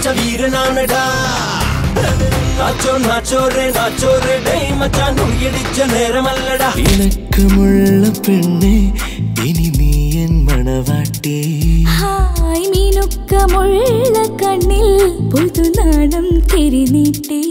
വെച്ച വീരനാണടാ നാച്ചോ നാച്ചോ റേ ഡേയ് മച്ചാൻ ഉയടിച്ച നേരമല്ലടാ ഇണക്കമുള്ള പെണ്ണെ ഇനി നീ എൻ മണവാട്ടി ഹായ് മീനുക്കമുള്ള കണ്ണിൽ പുതുനാണം തിരിനീട്ടി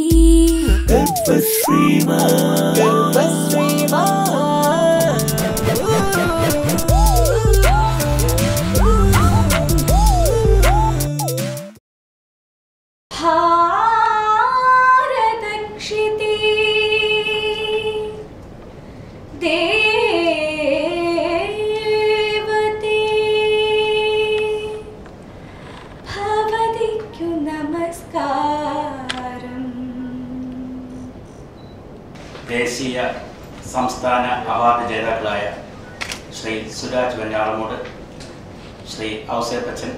ദേശീയ സംസ്ഥാന അവാർഡ് ജേതാക്കളായ ശ്രീ സുരാജ് വെഞ്ഞാറമൂട്, ശ്രീ ഔസേപ്പച്ചൻ,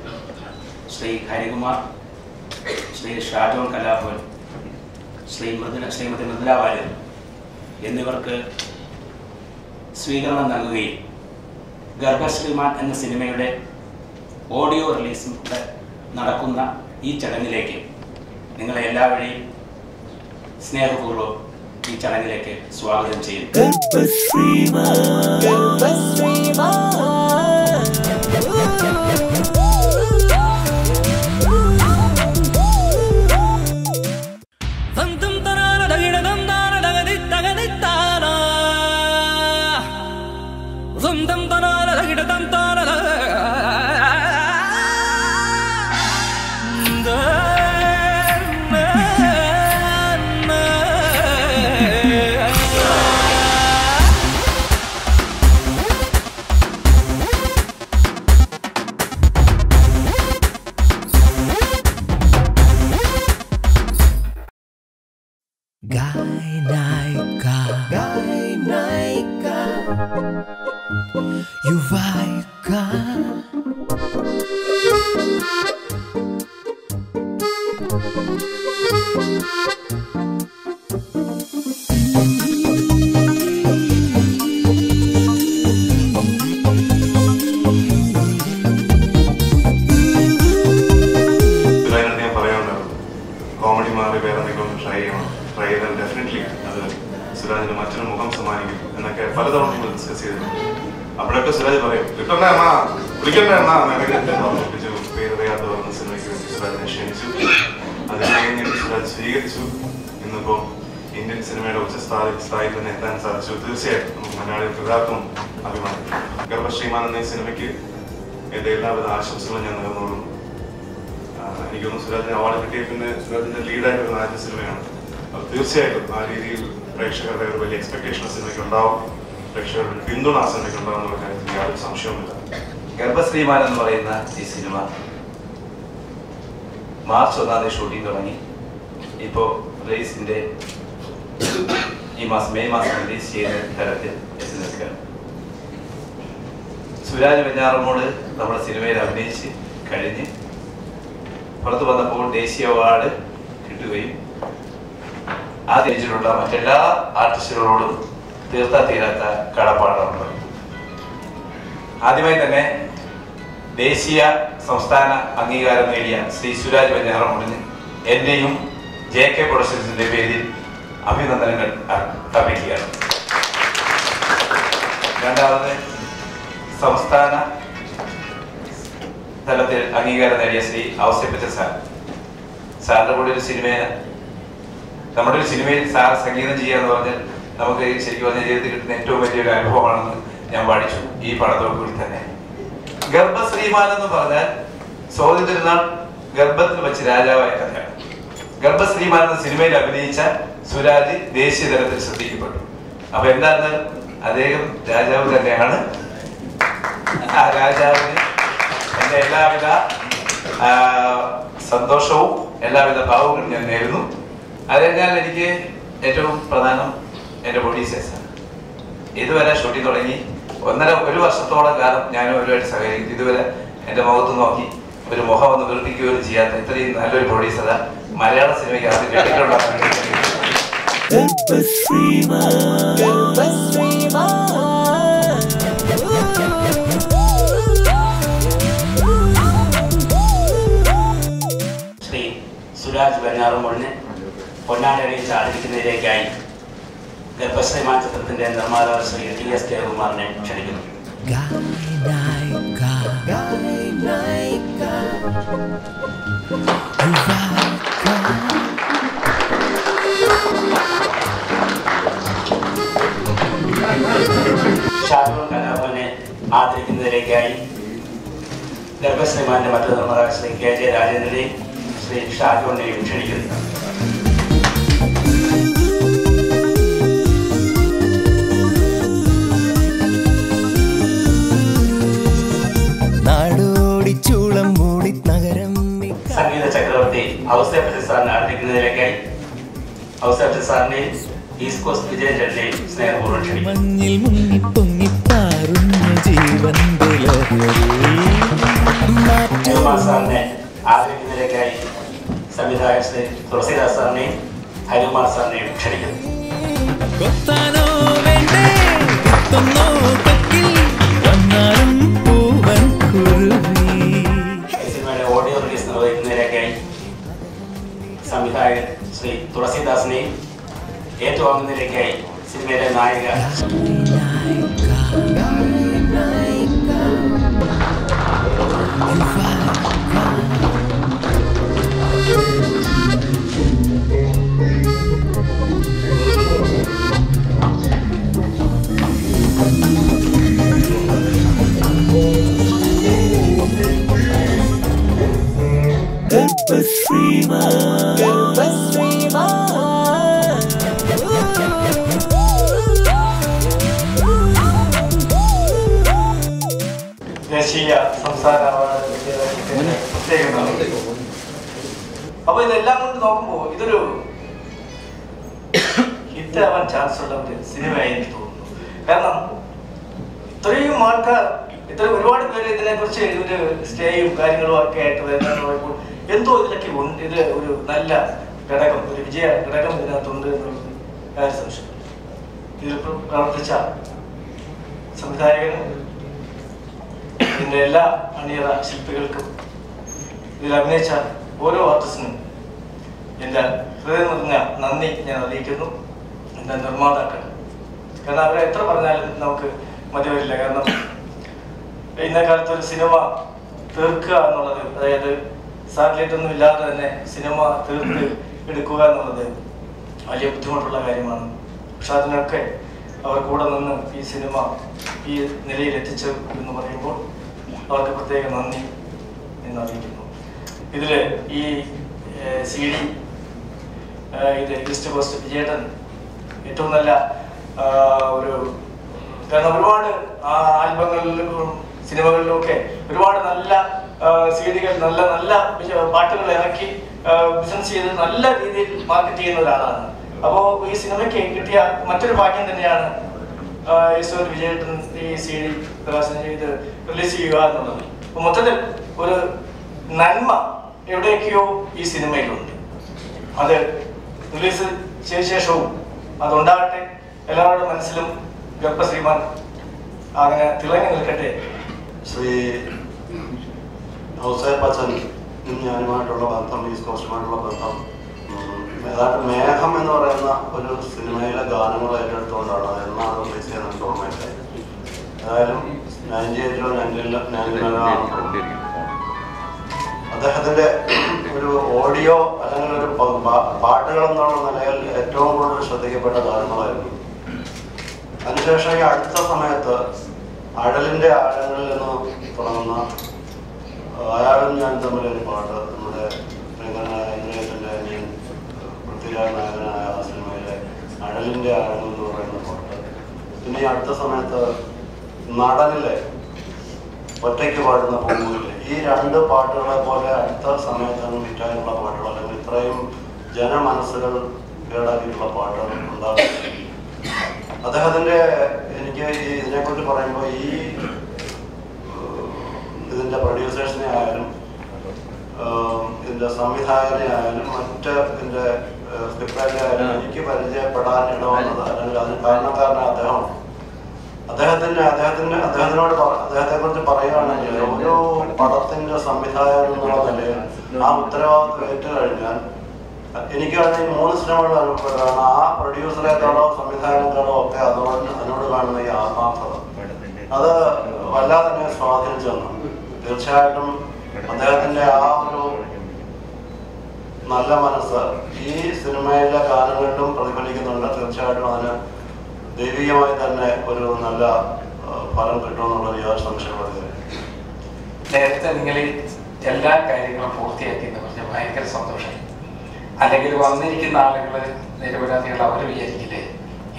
ശ്രീ ഹരികുമാർ, ശ്രീ ഷാജോൺ കലാഭവൻ, ശ്രീമതി മൃദുല വാര്യർ എന്നിവർക്ക് സ്വീകരണം നൽകുകയും ഗർഭശ്രീമാൻ എന്ന സിനിമയുടെ ഓഡിയോ റിലീസും നടക്കുന്ന ഈ ചടങ്ങിലേക്ക് നിങ്ങളെ എല്ലാവരെയും സ്നേഹപൂർവ്വം ഈ ചടങ്ങിലേക്ക് സ്വാഗതം ചെയ്യുന്നു. മറ്റൊരു മുഖം സമ്മാനിക്കും എന്നൊക്കെ പലതവണ നമ്മൾ ഡിസ്കസ് ചെയ്തിട്ടുണ്ട്. അപ്പോഴൊക്കെ സുരാജ് പറയും കിട്ടണ്ടേ എന്നാ വിളിക്കണ്ടേ എന്നാ ഓർമ്മിപ്പിച്ചു. പേരറിയാത്ത പറഞ്ഞ സിനിമയ്ക്ക് വേണ്ടി സുരാജിനെ ക്ഷണിച്ചു. അത് കഴിഞ്ഞിട്ട് സുരാജ് സ്വീകരിച്ചു. ഇന്നിപ്പം ഇന്ത്യൻ സിനിമയുടെ ഉച്ചസ്ഥായിൽ തന്നെ എത്താൻ സാധിച്ചു. തീർച്ചയായിട്ടും നമുക്ക് മലയാളികൾക്ക് എല്ലാവർക്കും അഭിമാനിക്കും. ഗർഭശ്രീമാൻ എന്ന ഈ സിനിമയ്ക്ക് എൻ്റെ എല്ലാവിധ ആശംസകളും ഞാൻ നേർന്നോളും. എനിക്കൊന്നും സുരാജിന് അവാർഡ് കിട്ടിയ പിന്നെ സുരാജിന്റെ ലീഡായിട്ട് വരുന്ന ആദ്യ സിനിമയാണ്. അത് തീർച്ചയായിട്ടും ആ രീതിയിൽ പ്രേക്ഷകരുടെ ഒരു വലിയ എക്സ്പെക്ടേഷൻ സിനിമയ്ക്ക് ഉണ്ടാവും. പ്രേക്ഷകരുടെ പിന്തുണ ആ സിനിമയ്ക്ക് ഉണ്ടാവും എന്നുള്ള കാര്യത്തിൽ യാതൊരു സംശയവുമില്ല. ഗർഭശ്രീമാൻ എന്ന് പറയുന്ന ഈ സിനിമ മാർച്ച് 1 ഷൂട്ടിംഗ് തുടങ്ങി. ഇപ്പോൾ റിലീസിന്റെ ഈ മാസം മെയ് മാസം റിലീസ് ചെയ്യുന്ന തരത്തിൽ എത്തി നിൽക്കുകയാണ്. സുരാജ് വെഞ്ഞാറമൂട് നമ്മുടെ സിനിമയിൽ അഭിനയിച്ച് കഴിഞ്ഞ് പുറത്തു വന്നപ്പോൾ ദേശീയ അവാർഡ് കിട്ടുകയും ആ ദേശിലുള്ള മറ്റെല്ലാ ആർട്ടിസ്റ്റുകളോടും തീർത്താ തീരാത്ത കടപ്പാടുണ്ട്. ആദ്യമായി തന്നെ ദേശീയ സംസ്ഥാന അംഗീകാരം നേടിയ ശ്രീ സുരാജ് വെഞ്ഞാറമൂടിന് എന്റെയും JK പ്രൊഡക്ഷൻസിന്റെ പേരിൽ അഭിനന്ദനങ്ങൾ അർപ്പിക്കുകയാണ്. രണ്ടാമത് സംസ്ഥാന തലത്തിൽ അംഗീകാരം നേടിയ ശ്രീ ഔസേപ്പച്ചൻ സാറിന്റെ കൂടെ ഒരു സിനിമയെ നമ്മുടെ ഒരു സിനിമയിൽ സാർ സംഗീതം ചെയ്യാന്ന് പറഞ്ഞാൽ നമുക്ക് ശരിക്കും പറഞ്ഞ ജീവിതത്തിൽ കിട്ടുന്ന ഏറ്റവും വലിയൊരു അനുഭവമാണെന്ന് ഞാൻ പഠിച്ചു ഈ പടത്തോടു കൂടി തന്നെ. ഗർഭശ്രീമാൻ എന്ന് പറഞ്ഞാൽ സ്വാതി തിരുനാൾ ഗർഭത്തിൽ വെച്ച് രാജാവായ കഥയാണ്. ഗർഭശ്രീമാൻ എന്ന സിനിമയിൽ അഭിനയിച്ച സുരാജ് ദേശീയ തലത്തിൽ ശ്രദ്ധിക്കപ്പെട്ടു. അപ്പൊ എന്താണ് അദ്ദേഹം രാജാവ് തന്നെയാണ്. ആ രാജാവിന് എന്റെ എല്ലാവിധ സന്തോഷവും എല്ലാവിധ ഭാവങ്ങളും ഞാൻ നേരുന്നു. അത് കഴിഞ്ഞാൽ എനിക്ക് ഏറ്റവും പ്രധാനം എൻ്റെ പ്രൊഡ്യൂസേഴ്സാണ്. ഇതുവരെ ഷൂട്ടിംഗ് തുടങ്ങി ഒരു വർഷത്തോളം കാലം ഞാൻ ഒരുപാട് സഹകരിക്കും. ഇതുവരെ എൻ്റെ മുഖത്ത് നോക്കി ഒരു മുഖം ഒന്ന് വീർപ്പിക്കുകയും ചെയ്യാത്ത ഇത്രയും നല്ലൊരു പ്രൊഡ്യൂസറാ മലയാള സിനിമയ്ക്ക് ആദ്യം കേട്ടിട്ടുണ്ടാകുന്നത്. ശ്രീ വെഞ്ഞാറുമൂടിന് പൊന്നാടയിൽ ആദരിക്കുന്നതിലേക്കായി ഗർഭശ്രീമാൻ ചിത്രത്തിന്റെ നിർമ്മാതാവ് ശ്രീ TS ജയകുമാറിനെ ക്ഷണിക്കുന്നു. ഷാരൂൺ കലാഭവനെ ആദരിക്കുന്നതിലേക്കായി ഗർഭശ്രീമാന്റെ മറ്റു നിർമ്മാതാവ് ശ്രീ KJ രാജേന്ദ്രനെയും ശ്രീ ഷാജോണിനെയും ക്ഷണിക്കുന്നു. സംഗീത ചക്രവർത്തി ഔസേപ്പച്ചൻ സാറിനെ ആദരിക്കുന്നതിലേക്കായി ഔസേപ്പച്ചൻ സാറിനെയും ഈസ്റ്റ് കോസ്റ്റ് വിജയൻ ചേട്ടനെയും സ്നേഹപൂർവ്വം ക്ഷണിക്കുന്നു. ഹരികുമാർ സാറിനെ ആദരിക്കുന്നതിലേക്കായി സംവിധായകൻ ശ്രീ തുളസിദാസ് സാറിനെയും ഹരികുമാർ സാറിനെയും ക്ഷണിക്കുന്നു. സിനിമയുടെ ഓഡിയോ റിലീസ് നിർവഹിക്കുന്നതിലേക്കായി സംവിധായകൻ ശ്രീ തുളസിദാസിനെയും ഏറ്റുവാങ്ങുന്നതിലേക്കായി സിനിമയിലെ നായിക ദേശീയ സംസ്ഥാന അപ്പൊ ഇതെല്ലാം കൊണ്ട് നോക്കുമ്പോ ഇതൊരു ഹിറ്റാവാൻ ചാൻസ് ഉള്ള ഒരു സിനിമയായി എനിക്ക് തോന്നുന്നു. കാരണം ഇത്രയും ആൾക്കാർ ഒരുപാട് പേര് ഇതിനെ കുറിച്ച് ഒരു സ്റ്റേയും കാര്യങ്ങളും ഒക്കെ ആയിട്ട് വരുന്നതെന്ന് പറയുമ്പോൾ എന്തോ ഇതിലൊക്കെ ഉണ്ട്. ഇത് ഒരു നല്ല ഘടകം, ഒരു വിജയ ഘടകം ഇതിനകത്തുണ്ട് എന്നുള്ളത് കാര്യം സംശയം. ഇതിൽ പ്രവർത്തിച്ച സംവിധായകനും ഇതിന്റെ എല്ലാ അണിയറ ശില്പികൾക്കും ഇതിൽ അഭിനയിച്ച ഓരോ ആർട്ടിസ്റ്റിനും എൻ്റെ ഹൃദയം നിറഞ്ഞ നന്ദി ഞാൻ അറിയിക്കുന്നു. എൻ്റെ നിർമ്മാതാക്കൾ, കാരണം അവരെ എത്ര പറഞ്ഞാലും നമുക്ക് മതി വരില്ല. കാരണം ഇന്നേ കാലത്ത് ഒരു സിനിമ തീർക്കുക എന്നുള്ളത്, അതായത് സാറ്റലൈറ്റ് ഒന്നും ഇല്ലാതെ തന്നെ സിനിമ തീർത്ത് എടുക്കുക എന്നുള്ളത് വലിയ ബുദ്ധിമുട്ടുള്ള കാര്യമാണ്. പക്ഷെ അതിനൊക്കെ അവർ കൂടെ നിന്ന് ഈ സിനിമ ഈ നിലയിൽ എത്തിച്ചു എന്ന് പറയുമ്പോൾ അവർക്ക് പ്രത്യേക നന്ദി എന്ന് അറിയിക്കുന്നു. ഇതിൽ ഈ CD ഇത് ഈസ്റ്റ് കോസ്റ്റ് വിജയേട്ടൻ ഏറ്റവും നല്ല ഒരു, കാരണം ഒരുപാട് ആൽബങ്ങളിലും സിനിമകളിലും ഒക്കെ ഒരുപാട് നല്ല CD-കൾ, നല്ല നല്ല പാട്ടുകൾ ഇറക്കി ബിസിനസ് ചെയ്ത് നല്ല രീതിയിൽ മാർക്കറ്റ് ചെയ്യുന്ന ഒരാളാണ്. അപ്പോൾ ഈ സിനിമയ്ക്ക് കിട്ടിയ മറ്റൊരു ഭാഗ്യം തന്നെയാണ് ഈസ്റ്റ് വിജയേട്ടൻ ഈ CD പ്രകാശനം ചെയ്ത് റിലീസ് ചെയ്യുക എന്നുള്ളത്. അപ്പൊ മൊത്തത്തിൽ ഒരു നന്മ എവിടെയൊക്കെയോ ഈ സിനിമയിലുണ്ട്. അത് റിലീസ് ചെയ്ത ശേഷവും അതുണ്ടാകട്ടെ. എല്ലാവരുടെ മനസ്സിലും ഗർഭശ്രീമാൻ അങ്ങനെ തിളങ്ങി നിൽക്കട്ടെ. ശ്രീ ഔസേപ്പച്ചൻ ഞാനുമായിട്ടുള്ള ബന്ധം, ഈസ്റ്റ് കോസ്റ്റുമായിട്ടുള്ള ബന്ധം ഏതാണ്ട് മേഘം എന്ന് പറയുന്ന ഒരു സിനിമയിലെ ഗാനങ്ങൾ ഏറ്റെടുത്തുകൊണ്ടാണ്. എന്നാണ് റിലീസ് ചെയ്യുന്നത് എനിക്ക് ഓർമ്മയില്ല. ഏതായാലും 98-ലോ 99-ലോ അദ്ദേഹത്തിന്റെ ഒരു ഓഡിയോ അല്ലെങ്കിൽ ഒരു പാട്ടുകൾ എന്നുള്ള നിലയിൽ ഏറ്റവും കൂടുതൽ ശ്രദ്ധിക്കപ്പെട്ട ഗാനങ്ങളായിരുന്നു. അതിനുശേഷം ഈ അടുത്ത സമയത്ത് അഴലിന്റെ ആഴങ്ങളിൽ നിന്ന് തുടങ്ങുന്ന അയാളും ഞാൻ തമ്മിലൊരു പാട്ട്, നമ്മുടെ ഇന്ദ്രജിത്തിന്റെ അനിയൻ പൃഥ്വിരാജ് നായകനായ ആ സിനിമയിലെ അഴലിന്റെ ആഴങ്ങൾ എന്ന് പറയുന്ന പാട്ട്. പിന്നെ ഈ അടുത്ത സമയത്ത് നടനിലെ ഒറ്റയ്ക്ക് പാടുന്ന പൂവില്ലേ, ഈ രണ്ട് പാട്ടുകളെ പോലെ അടുത്ത സമയത്താണ് ഹിറ്റായിട്ടുള്ള പാട്ടുകൾ, അല്ലെങ്കിൽ ഇത്രയും ജനമനസ്സുകൾ കേടാക്കിയിട്ടുള്ള പാട്ടുകൾ ഉണ്ടാകും. അദ്ദേഹത്തിന്റെ എനിക്ക് ഈ ഇതിനെക്കുറിച്ച് പറയുമ്പോൾ ഈ ഇതിന്റെ പ്രൊഡ്യൂസേഴ്സിനെ ആയാലും ഇതിന്റെ സംവിധായകനെ ആയാലും മറ്റ് ഇതിന്റെ സ്ക്രിപ്റ്റിനെ ആയാലും എനിക്ക് പരിചയപ്പെടാൻ ഇടവന്നത്, അല്ലെങ്കിൽ അതിന് കാരണക്കാരനാണ് അദ്ദേഹമാണ്. അദ്ദേഹത്തിനോട് അദ്ദേഹത്തെ കുറിച്ച് പറയുകയാണെങ്കിൽ ഓരോ പടത്തിന്റെ സംവിധായകൻ എന്നുള്ള നിലയിൽ ആ ഉത്തരവാദിത്വം ഏറ്റു കഴിഞ്ഞാൽ എനിക്കാണ് ഈ 3 സിനിമകൾ അനുഭവപ്പെട്ടതാണ്. ആ പ്രൊഡ്യൂസറെക്കാളോ സംവിധാനങ്ങളോ ഒക്കെ അതിനോട് കാണുന്ന ഈ ആത്മാർത്ഥത അത് വല്ലാതെ തന്നെ സ്വാധീനിച്ചു തന്നു. തീർച്ചയായിട്ടും അദ്ദേഹത്തിൻ്റെ ആ ഒരു നല്ല മനസ്സ് ഈ സിനിമയിലെ ഗാനങ്ങളിലും പ്രതിഫലിക്കുന്നുണ്ട്. തീർച്ചയായിട്ടും അതിന് ദൈവികമായി തന്നെ ഒരു നല്ല ഫലം കിട്ടുമെന്നുള്ളത് യാതൊരു സംശയമില്ല. നേരത്തെ നിങ്ങൾ എല്ലാ കാര്യങ്ങളും പൂർത്തിയാക്കിയെന്ന് പറഞ്ഞാൽ ഭയങ്കര സന്തോഷം. അല്ലെങ്കിൽ വന്നിരിക്കുന്ന ആളുകൾ നിരപരാധികൾ അവർ വിചാരിക്കില്ലേ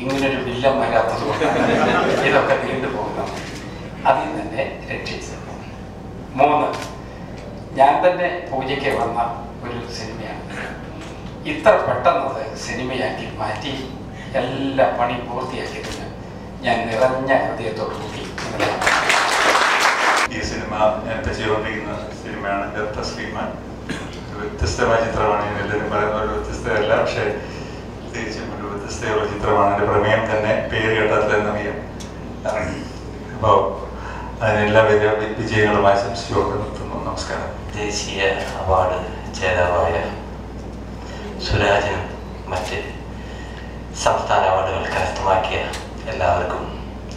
ഇങ്ങനൊരു വില്ലം വരാത്തത് കൊണ്ടാണ് ഇതൊക്കെ നീണ്ടുപോകുന്നത്. അതിൽ തന്നെ രക്ഷിച്ചു. 3, ഞാൻ തന്നെ പൂജയ്ക്ക് വന്ന ഒരു സിനിമയാണ്. ഇത്ര പെട്ടെന്നത് സിനിമയാക്കി മാറ്റി എല്ലാ പണി പൂർത്തിയാക്കിയതിന് ഞാൻ നിറഞ്ഞ ഹൃദയത്തോടുകൂടി നിങ്ങളെ ഈ സിനിമ ഞാനിപ്പോൾ ചെയ്തുകൊണ്ടിരിക്കുന്ന സിനിമയാണ് ഡോക്ടർ ശ്രീമാൻ. വ്യത്യസ്തമായ ചിത്രമാണ്. ഞാൻ എല്ലാവരും പറയുന്ന ഒരു വ്യത്യസ്തമല്ല, പക്ഷേ തിരിച്ചും ഒരു വ്യത്യസ്തയുള്ള ചിത്രമാണ്. എൻ്റെ പ്രമേയം തന്നെ പേര് കേട്ടാത്തതെന്നറിയാം. അപ്പോൾ അതിനെല്ലാ വിജയങ്ങളും ആശംസിച്ചുകൊണ്ട് നിർത്തുന്നു. നമസ്കാരം. ദേശീയ അവാർഡ് ജേതാവായ സുരാജിനും മറ്റ് സംസ്ഥാന അവാർഡുകൾ കരസ്ഥമാക്കിയ എല്ലാവർക്കും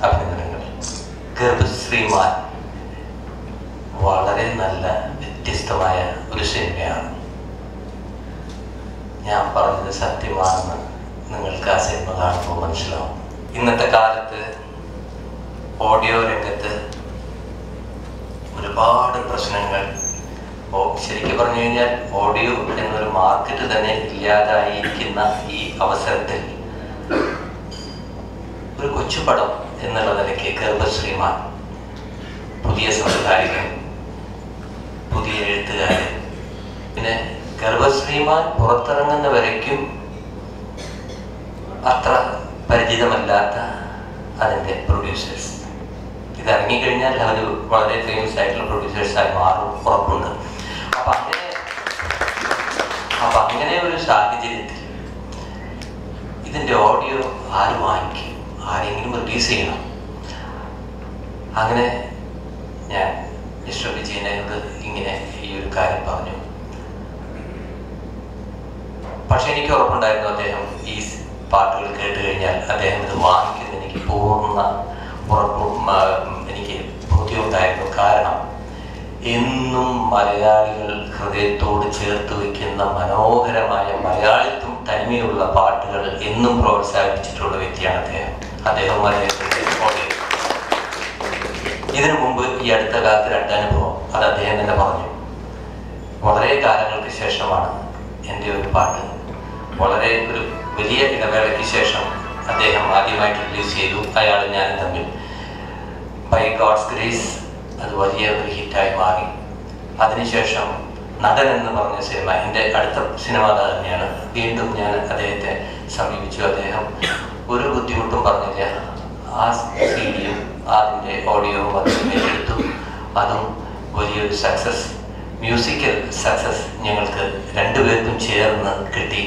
അഭിനന്ദനങ്ങൾ. ഗർഭശ്രീമാൻ വളരെ നല്ല വ്യത്യസ്തമായ ഒരു സിനിമയാണ്. ഞാൻ പറഞ്ഞത് സത്യമാണെന്ന് നിങ്ങൾക്ക് ആ സിനിമ കാണുമ്പോൾ മനസ്സിലാവും. ഇന്നത്തെ കാലത്ത് ഓഡിയോ രംഗത്ത് ഒരുപാട് പ്രശ്നങ്ങൾ, ശരിക്കും പറഞ്ഞു കഴിഞ്ഞാൽ ഓഡിയോ എന്നൊരു മാർക്കറ്റ് തന്നെ ഇല്ലാതായിരിക്കുന്ന ഈ അവസരത്തിൽ ഒരു കൊച്ചുപടം എന്നുള്ള നിലയ്ക്ക് ഗർഭശ്രീമാൻ പുതിയ സംവിധായകൻ, പുതിയ എഴുത്തുകാരൻ, പിന്നെ ഗർഭശ്രീമാൻ പുറത്തിറങ്ങുന്ന വരയ്ക്കും അത്ര പരിചിതമല്ലാത്ത അതിൻ്റെ പ്രൊഡ്യൂസേഴ്സ്. ഇത് ഇറങ്ങിക്കഴിഞ്ഞാൽ അവർ വളരെ ഫേമസ് ആയിട്ടുള്ള പ്രൊഡ്യൂസേഴ്സായി മാറും, ഉറപ്പുണ്ട്. അപ്പം അങ്ങനെ ഒരു സാഹചര്യത്തിൽ ഇതിൻ്റെ ഓഡിയോ ആര് വാങ്ങിക്കും, ആരെങ്കിലും റിലീസ് ചെയ്യണം. അങ്ങനെ ഞാൻ മിസ്റ്റർ വിജയനോട് ഇങ്ങനെ ഈ ഒരു കാര്യം പറഞ്ഞു. പക്ഷെ എനിക്ക് ഉറപ്പുണ്ടായിരുന്നു അദ്ദേഹം ഈ പാട്ടുകൾ കേട്ട് കഴിഞ്ഞാൽ അദ്ദേഹം ഇത് വാങ്ങിക്കുന്നത് എനിക്ക് പൂർണ്ണ ഉറപ്പും എനിക്ക് ബോധ്യമുണ്ടായിരുന്നു. കാരണം എന്നും മലയാളികൾ ഹൃദയത്തോട് ചേർത്ത് വയ്ക്കുന്ന മനോഹരമായ മലയാളിത്വം തനിമയുള്ള പാട്ടുകൾ എന്നും പ്രോത്സാഹിപ്പിച്ചിട്ടുള്ള വ്യക്തിയാണ് അദ്ദേഹം അദ്ദേഹത്തിൻ്റെ ഓഡിയോ. ഇതിനു മുമ്പ് ഈ അടുത്ത കാലത്ത് 2 അനുഭവം അത് അദ്ദേഹം തന്നെ പറഞ്ഞു. വളരെ കാലങ്ങൾക്ക് ശേഷമാണ് എൻ്റെ ഒരു പാട്ട് വളരെ ഒരു വലിയ ഇടവേളയ്ക്ക് ശേഷം അദ്ദേഹം ആദ്യമായിട്ട് റിലീസ് ചെയ്തു. അയാളും ഞാനും തമ്മിൽ ബൈ ഗോഡ്സ് ഗ്രേസ് അത് വലിയ ഒരു ഹിറ്റായി മാറി. അതിനുശേഷം നടൻ എന്ന് പറഞ്ഞ സിനിമ എൻ്റെ അടുത്ത സിനിമ തന്നെയാണ്. വീണ്ടും ഞാൻ അദ്ദേഹത്തെ സമീപിച്ചു. അദ്ദേഹം ഒരു ബുദ്ധിമുട്ടും പറഞ്ഞില്ല. ആ സീഡിയും അതിൻ്റെ ഓഡിയോവും അദ്ദേഹം ഏറ്റെടുത്തു. അതും വലിയൊരു സക്സസ്, മ്യൂസിക്കൽ സക്സസ് ഞങ്ങൾക്ക് 2 പേർക്കും ചേർന്ന് കിട്ടി.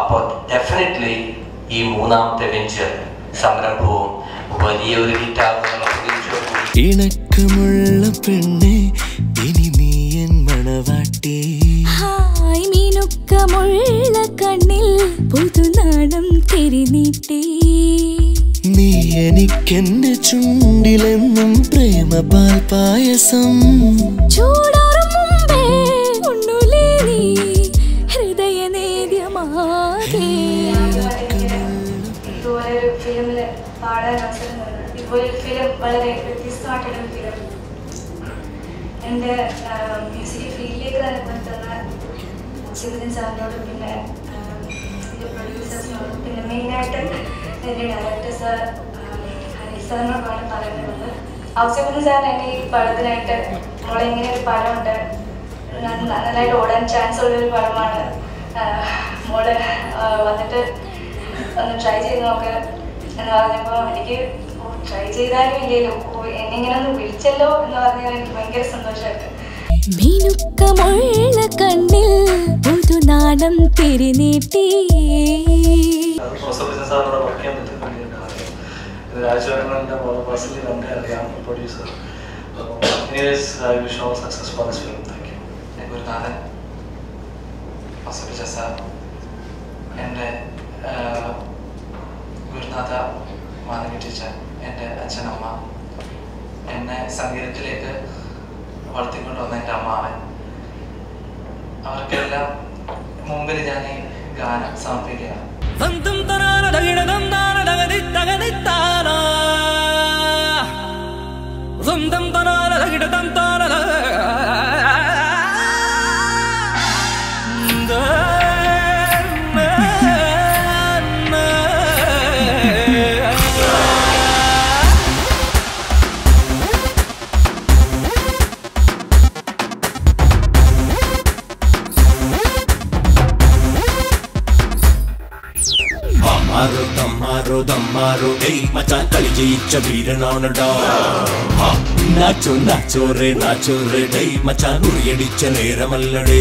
അപ്പോൾ ഡെഫിനറ്റ്ലി ഈ 3ാമത്തെ വെഞ്ചർ സംരംഭവും വലിയൊരു ഹിറ്റാകുന്നുള്ള പ്രതീക്ഷയോടുകൂടി. ഇണക്കമുള്ള പെണ്ണെ ഇനി നീ എൻ മണവാട്ടി, ഹായ് മിനുക്കമുള്ള കണ്ണിൽ പുതുനാണം തിരിനീട്ടി, നീ എനിക്കെന്റെ ചുണ്ടിലെന്നും പ്രേമപാൽ പായസം, ചൂടാറും മുമ്പേ ഉണ്ണുലേ നീ ഹൃദയനേദ്യമാകെ. ഇതുപോലൊരു ഫിലിമില് പാടാൻ അവസരം തന്നു. ഇതുപോലൊരു ഫിലിം വളരെ വ്യത്യസ്തമായിട്ടൊരു ഫിലിം എൻ്റെ മ്യൂസിക് ഫീൽഡിലേക്ക് തന്നെ കൊണ്ടുവന്ന ശിവജൻ സാറിനോടും പിന്നെ ഇതിൻ്റെ പ്രൊഡ്യൂസേഴ്സിനോടും പിന്നെ മെയിനായിട്ട് എൻ്റെ ഡയറക്ടർ സാർ ഹരി സാറിനോടാണ് പറയുന്നത്. ഔസേപ്പൻ സാറിന് എന്നെ ഈ പടത്തിനായിട്ട് മോളെ ഇങ്ങനെ ഒരു പടമുണ്ട്, നന്നായിട്ട് ഓടാൻ ചാൻസ് ഉള്ളൊരു പടമാണ്, മോള് വന്നിട്ട് ഒന്ന് ട്രൈ ചെയ്ത് നോക്ക് എന്ന് പറഞ്ഞപ്പോൾ എനിക്ക് ട്രൈ ചെയ്താലും ഇല്ലല്ലോ, എന്നെ ഇങ്ങനെ ഒന്ന് വിളിച്ചല്ലോ എന്ന് പറഞ്ഞാൽ എനിക്ക് ഭയങ്കര സന്തോഷമായിട്ട്. മിനുക്കമുള്ള കണ്ണിൽ പുതുനാണം തിരിനീട്ടി. സാറിനോട് വർക്ക് ചെയ്യാൻ പറ്റുന്നുണ്ട്. രാജുവേട്ടൻ്റെ പേഴ്സണലി നമുക്ക് അറിയാം, producer. Anyways I wish all success for this film. Thank you. Gurunathan Ouseppachan sir എൻ്റെ ഗുരുനാഥ മാധവി ടീച്ചർ, എൻ്റെ അച്ഛനമ്മ, എന്നെ സംഗീതത്തിലേക്ക് വളർത്തിക്കൊണ്ട് വന്ന എൻ്റെ അമ്മാവൻ, അവർക്കെല്ലാം മുമ്പിൽ ഞാൻ ഈ ഗാനം സമർപ്പിക്കുകയാണ്. ദമ്മാരോ ഏയ് മച്ചാൻ കളി ജയിച്ച വീരനാണടാ. നാച്ചോ നാച്ചോ റേ ഡേയ് മച്ചാൻ ഉറിയടിച്ച നേരമല്ലടേ.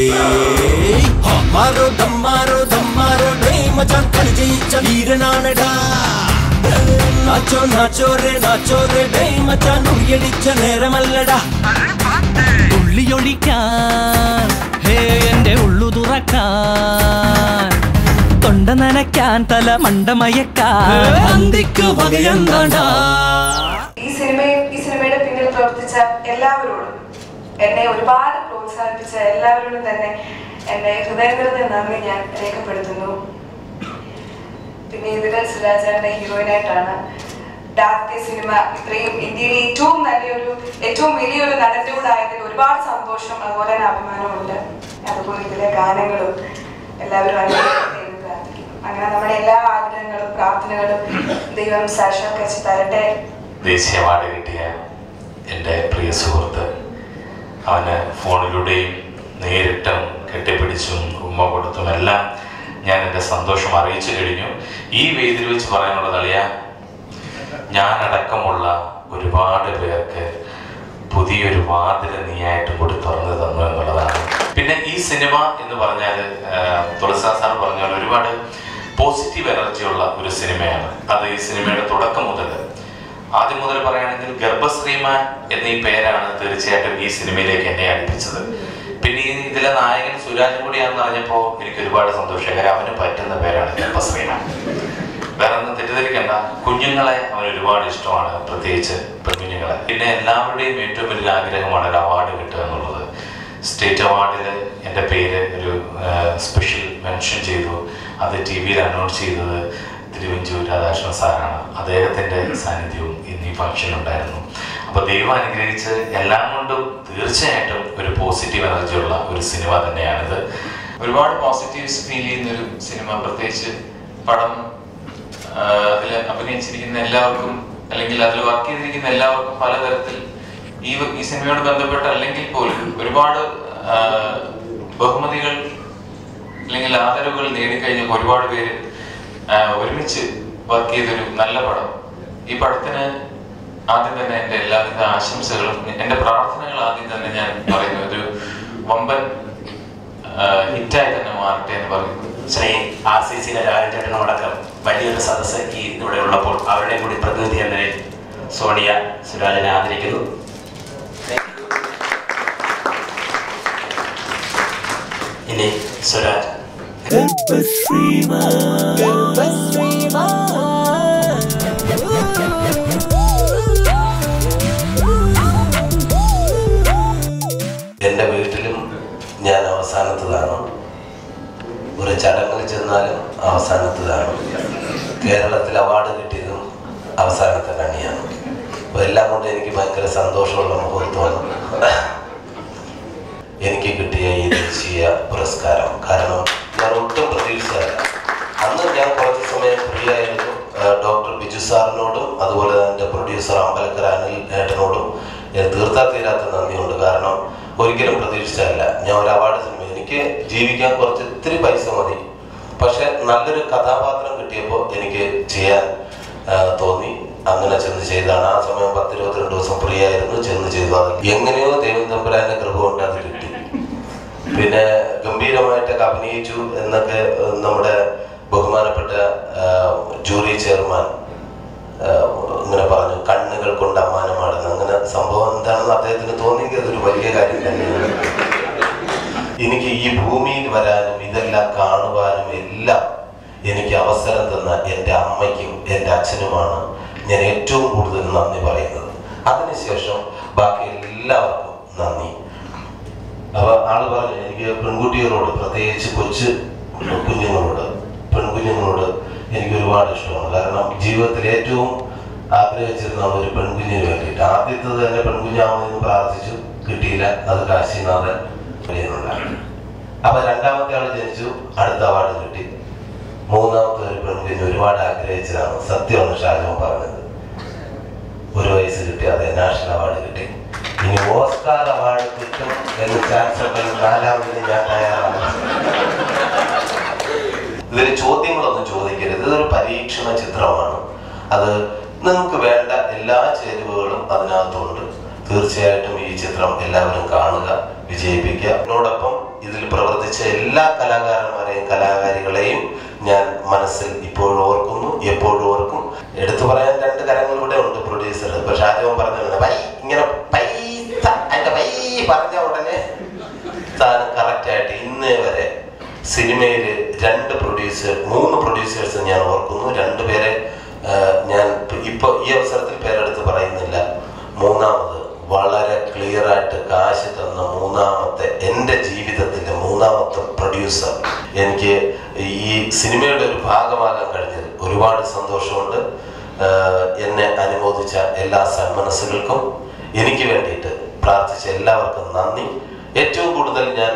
മാരോ ദമ്മാരോ ഡേയ് മച്ചാൻ കളി ജയിച്ച വീരനാണടാ. നാച്ചോ റേ ഡേയ് മച്ചാൻ ഉറിയടിച്ച നേരമല്ലടാ. ഉള്ളിയൊഴിക്കാൻ ഹേ എന്റെ ഉള്ളു തുറക്കാൻ, തൊണ്ട നനയ്ക്കാൻ തല മണ്ടമയക്കാൻ അന്തിക്ക് വകയെന്താണ്ടാ. ഈ സിനിമയുടെ പിന്നിൽ പ്രവർത്തിച്ച എല്ലാവരോടും, എന്നെ ഒരുപാട് പ്രോത്സാഹിപ്പിച്ച എല്ലാവരോടും തന്നെ എന്റെ ഹൃദയം നിറഞ്ഞ നന്ദി ഞാൻ രേഖപ്പെടുത്തുന്നു. പിന്നെ ഇതിൽ സുരാജാന്റെ ഹീറോയിനായിട്ടാണ് ആദ്യത്തെ സിനിമ ഇത്രയും ഇന്ത്യയിലെ ഏറ്റവും വലിയൊരു നടന്റെ കൂടെ ആയതിൽ ഒരുപാട് സന്തോഷം, അതുപോലെ തന്നെ അഭിമാനമുണ്ട്. അതുപോലെ ഇതിലെ ഗാനങ്ങളും എല്ലാവരും അനുഭവിക്കുന്നു, പ്രാർത്ഥിക്കുന്നു. അങ്ങനെ നമ്മുടെ എല്ലാ ആഗ്രഹങ്ങളും പ്രാർത്ഥനകളും ദൈവം സാക്ഷാത്കരിച്ച് തരട്ടെ. ദേശീയ അവാർഡ് കിട്ടിയ എൻ്റെ പ്രിയ സുഹൃത്ത്, അവന് ഫോണിലൂടെയും നേരിട്ടും കെട്ടിപ്പിടിച്ചും ഉമ്മ കൊടുത്തും എല്ലാം ഞാൻ എൻ്റെ സന്തോഷം അറിയിച്ചു കഴിഞ്ഞു. ഈ വേദിയിൽ വെച്ച് പറയാനുള്ളത് അളിയ, ഞാനടക്കമുള്ള ഒരുപാട് പേർക്ക് പുതിയൊരു വാതിൽ നീയായിട്ടും കൂടി തുറന്നു തന്നു എന്നുള്ളതാണ്. പിന്നെ ഈ സിനിമ എന്ന് പറഞ്ഞാൽ തുളസാ സാർ പറഞ്ഞ പോലെ ഒരുപാട് പോസിറ്റീവ് എനർജിയുള്ള ഒരു സിനിമയാണ്. അത് ഈ സിനിമയുടെ തുടക്കം മുതൽ, ആദ്യം മുതൽ പറയുകയാണെങ്കിൽ ഗർഭശ്രീമാൻ എന്നീ പേരാണ് തീർച്ചയായിട്ടും ഈ സിനിമയിലേക്ക് എന്നെ അടുപ്പിച്ചത്. പിന്നെ ഇതിലെ നായകൻ സുരാജ് കൂടിയാണെന്ന് അറിഞ്ഞപ്പോൾ എനിക്ക് ഒരുപാട് സന്തോഷമായി. കാര്യം അവന് പറ്റുന്ന പേരാണ് ഗർഭശ്രീമാൻ. വേറെ ഒന്നും തെറ്റിദ്ധരിക്കണ്ട, കുഞ്ഞുങ്ങളെ അവന് ഒരുപാട് ഇഷ്ടമാണ്, പ്രത്യേകിച്ച് പെൺകുഞ്ഞുങ്ങളെ. പിന്നെ എല്ലാവരുടെയും ഏറ്റവും വലിയ ആഗ്രഹമാണ് ഒരു അവാർഡ് കിട്ടുക എന്നുള്ളത്. സ്റ്റേറ്റ് അവാർഡിൽ എൻ്റെ പേര് ഒരു സ്പെഷ്യൽ മെൻഷൻ ചെയ്തു. അത് TV അനൗൺസ് ചെയ്തത് തിരുവഞ്ചൂർ രാധാകൃഷ്ണൻ സാറാണ്. അദ്ദേഹത്തിൻ്റെ സാന്നിധ്യവും ഇന്ന് ഈ ഫംഗ്ഷൻ ഉണ്ടായിരുന്നു. അപ്പോൾ ദൈവം അനുഗ്രഹിച്ച് എല്ലാം കൊണ്ടും തീർച്ചയായിട്ടും ഒരു പോസിറ്റീവ് എനർജി ഉള്ള ഒരു സിനിമ തന്നെയാണിത്. ഒരുപാട് പോസിറ്റീവ്സ് ഫീൽ ചെയ്യുന്നൊരു സിനിമ, പ്രത്യേകിച്ച് പടം അതിൽ അഭിനയിച്ചിരിക്കുന്ന എല്ലാവർക്കും അല്ലെങ്കിൽ അതിൽ വർക്ക് ചെയ്തിരിക്കുന്ന എല്ലാവർക്കും പലതരത്തിൽ ഈ സിനിമയോട് ബന്ധപ്പെട്ട് അല്ലെങ്കിൽ പോലും ഒരുപാട് ബഹുമതികൾ അല്ലെങ്കിൽ ആദരവുകൾ നേടിക്കഴിഞ്ഞ ഒരുപാട് പേര് ഒരുമിച്ച് വർക്ക് ചെയ്തൊരു നല്ല പടം. ഈ പടത്തിന് ആദ്യം തന്നെ എൻ്റെ എല്ലാവിധ ആശംസകളും എൻ്റെ പ്രാർത്ഥനകൾ ആദ്യം തന്നെ ഞാൻ പറയുന്നു. ഒരു വമ്പൻ ഹിറ്റായി തന്നെ മാറട്ടെ എന്ന് പറയുന്നു. ശ്രീ RCC രാജചേട്ടനോടക്കം വലിയൊരു സദസ്സ് ഈ ഇവിടെ ഉള്ളപ്പോൾ അവരുടെ കൂടി പ്രതിനിധി എന്ന സോണിയ സുരാജിനെ ആദരിക്കുന്നു. ഇനി സുരാജ്. എൻ്റെ വീട്ടിലും ഞാൻ അവസാനത്തതാണ്, ഒരു ചടങ്ങിൽ ചെന്നാലും അവസാനത്തതാണ്. കേരളത്തിൽ അവാർഡ് കിട്ടിയതും അവസാനത്തെ കണിയാണ്. അപ്പോൾ എല്ലാം കൊണ്ട് എനിക്ക് ഭയങ്കര സന്തോഷമുള്ള മുഹൂർത്തമാണ് എനിക്ക് കിട്ടിയ ഈ ദേശീയ പുരസ്കാരം. കാരണം ഞാൻ ഒട്ടും പ്രതീക്ഷിച്ചതല്ല. അന്ന് ഞാൻ കുറച്ച് സമയം ഫ്രീ ആയിരുന്നു. ഡോക്ടർ ബിജു സാറിനോടും അതുപോലെ എൻ്റെ പ്രൊഡ്യൂസർ അമ്പലക്കര അനിൽ ഏട്ടനോടും ഞാൻ തീർത്താത്തീരാത്ത നന്ദിയുണ്ട്. കാരണം ഒരിക്കലും പ്രതീക്ഷിച്ചതല്ല. ഞാൻ ഒരു അവാർഡ് സിനിമ, എനിക്ക് ജീവിക്കാൻ കുറച്ച് ഇത്തിരി പൈസ മതി, പക്ഷെ നല്ലൊരു കഥാപാത്രം കിട്ടിയപ്പോൾ എനിക്ക് ചെയ്യാൻ തോന്നി. അങ്ങനെ ചെന്ന് ചെയ്താണ്. ആ സമയം 10-22 ദിവസം ഫ്രീ ആയിരുന്നു. ചെന്ന് ചെയ്തു. അത് എങ്ങനെയോ ദൈവം തമ്പുരാന്റെ കൃപ കൊണ്ട് അത് കിട്ടി. പിന്നെ ഗംഭീരമായിട്ടൊക്കെ അഭിനയിച്ചു എന്നൊക്കെ നമ്മുടെ ബഹുമാനപ്പെട്ട ജൂറി ചെയർമാൻ ഇങ്ങനെ പറഞ്ഞു, കണ്ണുകൾ കൊണ്ട് അമ്മാനമാടുന്നു. അങ്ങനെ സംഭവം എന്താണെന്ന് അദ്ദേഹത്തിന് തോന്നിയെങ്കിൽ അതൊരു വലിയ കാര്യം തന്നെയാണ്. എനിക്ക് ഈ ഭൂമിയിൽ വരാനും ഇതെല്ലാം കാണുവാനും എല്ലാം എനിക്ക് അവസരം തന്ന എൻ്റെ അമ്മയ്ക്കും എൻ്റെ അച്ഛനുമാണ് ഞാൻ ഏറ്റവും കൂടുതൽ നന്ദി പറയുന്നത്. അതിനുശേഷം ബാക്കി എല്ലാവർക്കും നന്ദി. അപ്പോൾ ആള് പറഞ്ഞു എനിക്ക് പെൺകുട്ടികളോട്, പ്രത്യേകിച്ച് കൊച്ചു പെൺകുഞ്ഞുങ്ങളോട് എനിക്ക് ഒരുപാട് ഇഷ്ടമാണ്. കാരണം ജീവിതത്തിൽ ഏറ്റവും ആഗ്രഹിച്ചിരുന്ന ഒരു പെൺകുഞ്ഞിന് വേണ്ടിയിട്ട്. ആദ്യത്തത് തന്നെ പെൺകുഞ്ഞാവുന്നതിന് പ്രാർത്ഥിച്ചു, കിട്ടിയില്ല. അത് കാശിനാഥൻ പയ്യനുണ്ടായി. അപ്പൊ രണ്ടാമത്തെ ആള് ജനിച്ചു, അടുത്ത അവാർഡ് കിട്ടി. മൂന്നാമത്തെ ഒരു പെൺകുഞ്ഞ് ഒരുപാട് ആഗ്രഹിച്ചതാണ്. സത്യമാണ് ഷാജോൻ പറഞ്ഞത്. 1 വയസ്സ് കിട്ടി, അത് നാഷണൽ അവാർഡ് കിട്ടി. ഇനി ഓസ്കാർ അവാർഡ് കിട്ടും എന്ന് ചാൻസ് ഉണ്ടെങ്കിൽ 4ാമതിന് ഞാൻ തയ്യാറാണ്. ഇതിൽ ചോദ്യങ്ങളൊന്നും ചോദിക്കരുത്. ഇതൊരു പരീക്ഷണ ചിത്രമാണ്. അത് നിങ്ങൾക്ക് വേണ്ട എല്ലാ ചേരുവകളും അതിനകത്തുണ്ട്. തീർച്ചയായിട്ടും ഈ ചിത്രം എല്ലാവരും കാണുക, വിജയിപ്പിക്കുക. എന്നോടൊപ്പം ഇതിൽ പ്രവർത്തിച്ച എല്ലാ കലാകാരന്മാരെയും കലാകാരികളെയും ഞാൻ മനസ്സിൽ ഇപ്പോഴും ഓർക്കുന്നു, എപ്പോഴും ഓർക്കും. എടുത്തു പറയാൻ 2 കരങ്ങളിലൂടെ ഉണ്ട് പ്രൊഡ്യൂസർ. ഇപ്പൊ ഷാജോൻ പറഞ്ഞിട്ടുണ്ട്, ഇങ്ങനെ പൈസ എന്റെ പറഞ്ഞ ഉടനെ താൻ കറക്റ്റായിട്ട് ഇന്നേ വരെ സിനിമയിൽ 3 പ്രൊഡ്യൂസേഴ്സ് ഞാൻ ഓർക്കുന്നു. 2 പേരെ ഞാൻ ഇപ്പൊ ഈ അവസരത്തിൽ പേരെടുത്ത് പറയുന്നില്ല. മൂന്നാമത് വളരെ ക്ലിയർ ആയിട്ട് കാശ് തന്ന എൻ്റെ ജീവിതത്തിലെ 3ാമത്തെ പ്രൊഡ്യൂസർ. എനിക്ക് ഈ സിനിമയുടെ ഒരു ഭാഗമാകാൻ കഴിഞ്ഞത് ഒരുപാട് സന്തോഷമുണ്ട്. എന്നെ അനുമോദിച്ച എല്ലാ സന്മനസ്സുകൾക്കും, എനിക്ക് വേണ്ടിയിട്ട് പ്രാർത്ഥിച്ച എല്ലാവർക്കും നന്ദി. ഏറ്റവും കൂടുതൽ ഞാൻ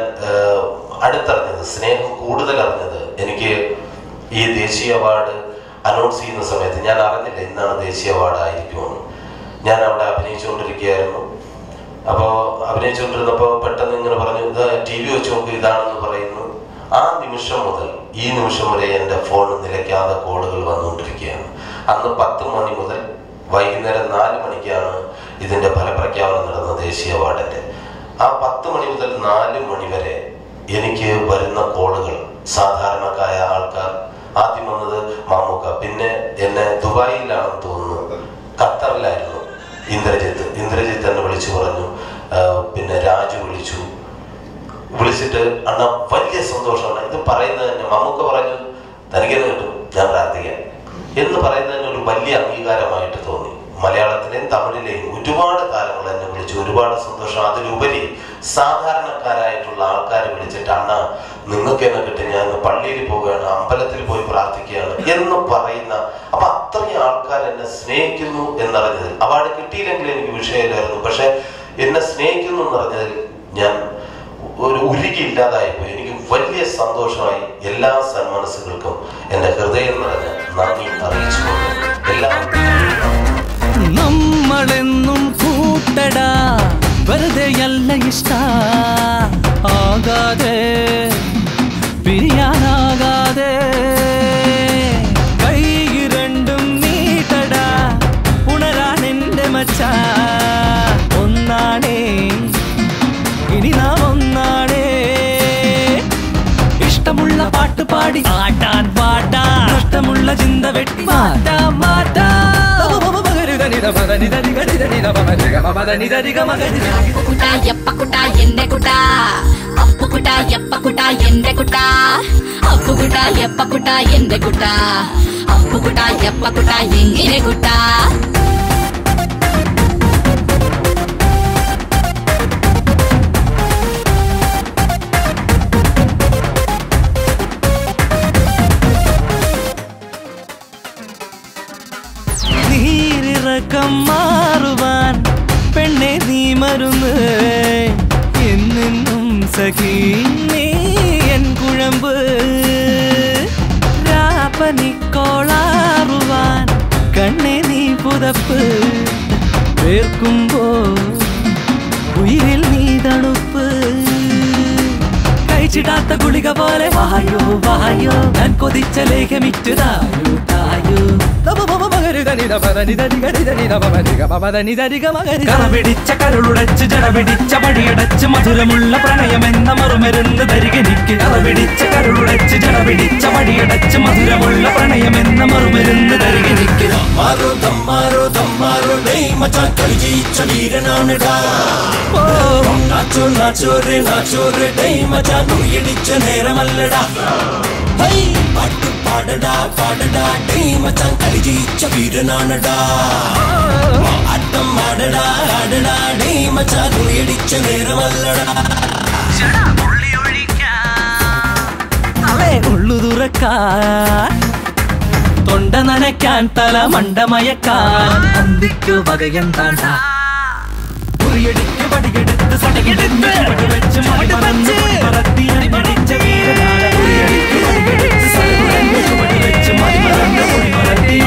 അടുത്തറിഞ്ഞത്, സ്നേഹം കൂടുതൽ അറിഞ്ഞത്, എനിക്ക് ഈ ദേശീയ അവാർഡ് അനൗൺസ് ചെയ്യുന്ന സമയത്ത് ഞാൻ അറിഞ്ഞില്ല ഇന്നാണ് ദേശീയ അവാർഡ് ആയിരിക്കുമെന്ന്. ഞാൻ അവിടെ അഭിനയിച്ചുകൊണ്ടിരിക്കുകയായിരുന്നു. അപ്പോൾ അഭിനയിച്ചുകൊണ്ടിരുന്നപ്പോൾ പെട്ടെന്ന് ഇങ്ങനെ പറഞ്ഞു, ഇത് TV വെച്ച് നോക്കും, ഇതാണെന്ന് പറയുന്നു. ആ നിമിഷം മുതൽ ഈ നിമിഷം വരെ എൻ്റെ ഫോൺ നിലയ്ക്കാതെ കോളുകൾ വന്നുകൊണ്ടിരിക്കുകയാണ്. അന്ന് 10 മണി മുതൽ വൈകുന്നേരം 4 മണിക്കാണ് ഇതിൻ്റെ ഫലപ്രഖ്യാപനം നടന്ന ദേശീയ അവാർഡിൻ്റെ. ആ 10 മണി മുതൽ 4 മണി വരെ എനിക്ക് വരുന്ന കോളുകൾ, സാധാരണക്കാരായ ആൾക്കാർ. ആദ്യം വന്നത് മാമുക്ക, പിന്നെ എന്നെ ദുബായിലാണെന്ന് തോന്നുന്നു, ഖത്തറിലായിരുന്നു ഇന്ദ്രജിത്ത് എന്നെ വിളിച്ചു പറഞ്ഞു. പിന്നെ രാജു വിളിച്ചിട്ട് അണ്ണ വലിയ സന്തോഷമാണ് ഇത് പറയുന്നത് തന്നെ. മമ്മൂക്ക പറഞ്ഞു തനിക്കെന്ന് കിട്ടും, ഞാൻ പ്രാർത്ഥിക്കാം എന്ന് പറയുന്നതിന് ഒരു വലിയ അംഗീകാരമായിട്ട് തോന്നി. മലയാളത്തിലെയും തമിഴിലെയും ഒരുപാട് താരങ്ങൾ എന്നെ വിളിച്ചു, ഒരുപാട് സന്തോഷം. അതിലുപരി സാധാരണക്കാരായിട്ടുള്ള ആൾക്കാരെ വിളിച്ചിട്ട് അണ്ണ നിങ്ങൾക്ക് എന്നെ കിട്ടും, ഞാൻ പള്ളിയിൽ പോവുകയാണ്, അമ്പലത്തിൽ പോയി പ്രാർത്ഥിക്കുകയാണ് എന്ന് പറയുന്ന, അപ്പൊ അത്രയും ആൾക്കാർ എന്നെ സ്നേഹിക്കുന്നു എന്നറിഞ്ഞതിൽ, അവാർഡ് കിട്ടിയില്ലെങ്കിൽ എനിക്ക് വിഷയമില്ലായിരുന്നു, പക്ഷെ എന്നെ സ്നേഹിക്കുന്നു എന്നറിഞ്ഞതിൽ ഞാൻ ഒരു ഉരുകിയില്ലാതായിപ്പോയി. എനിക്ക് വലിയ സന്തോഷമായി. എല്ലാ സന്മനസ്സുകൾക്കും എൻ്റെ ഹൃദയം നിറഞ്ഞ നന്ദി അറിയിച്ചുകൊണ്ട് എല്ലാവർക്കും നമ്മളെന്നും കൂട്ടടാ, വെറുതെയല്ല ഇഷ്ട ആകാതെ പിരിയാനാകാതെ, കൈ രണ്ടും നീട്ടടാ, ഉണരാൻ എൻ്റെ മച്ച ഒന്നാണേ, ഇനി നാം ഒന്നാണേ. ഇഷ്ടമുള്ള പാട്ട് പാടി ആട്ടാൻ പാടാൻ, നഷ്ടമുള്ള ചിന്ത വെട്ടി മാറ്റാം മാറ്റാം. അപ്പുകുട്ടാ എപ്പക്കുട്ടാ എന്റെ കുട്ടാ, അപ്പുകുട്ടാ എപ്പക്കുട്ടാ എന്റെ കുട്ടാ, അപ്പുകുട്ടാ എപ്പക്കുട്ടാ എന്റെ കുട്ടാ, അപ്പുകുട്ടാ എപ്പക്കുട്ടാ എങ്ങനെ കുട്ടാ. നീരിറക്കം മാറുവാൻ പെണ്ണെ നീ മരുന്ന്, എന്നും സഖി നീ എൻ കുഴമ്പ്. രാപ്പനിക്കോളാറുവാൻ കണ്ണെ നീ പുതപ്പ്, വേർക്കുമ്പോ ഉയിരിൽ നീ തണുപ്പ്. കഴിച്ചിടാത്ത ഗുളിക പോലെ വായോ വായോ, ഞാൻ കൊതിച്ച ലേഖമിറ്റു തായോ തായോ. കറപിടിച്ച കരുളുടച്ച് ജടപിടിച്ച പടിയടച്ച്, മധുരമുള്ള പ്രണയമെന്ന മറുമരുന്ന് തരികനിക്ക്. കറപിടിച്ച കരുളുടച്ച് ജടപിടിച്ച പടിയടച്ച്, മധുരമുള്ള പ്രണയമെന്ന മറുമരുന്ന് തരികനിക്ക്. നാച്ചോ നാച്ചോ റേ നാച്ചോ റേ, ഡേയ് മച്ചാൻ ഇടിച്ച നേരമല്ലടാ. പാട്ട് പാടടാ പാടടാ ഡേ മച്ചാൻ കളി ജയിച്ച വീരനാണടാ ആട്ടം ആടടാ ആടടാ ഡേ മച്ചാൻ ഉയടിച്ച നേരമല്ലടാ ഉള്ളു തുറക്കാൻ തൊണ്ട നനയ്ക്കാൻ തല മണ്ടമയക്കാൻ അന്തിക്കു വകയെന്താണ്ട ഉറിയടിക്ക് പടിയെടുത്ത് സടയെടുത്ത് വെച്ച് മറന്ന് പറത്തി അടിമടിച്ച വീരനാണ് ഉറിയടിക്ക് പടിയെടുത്ത് സടയെടുത്ത് വെച്ച് മറന്ന് പറത്തി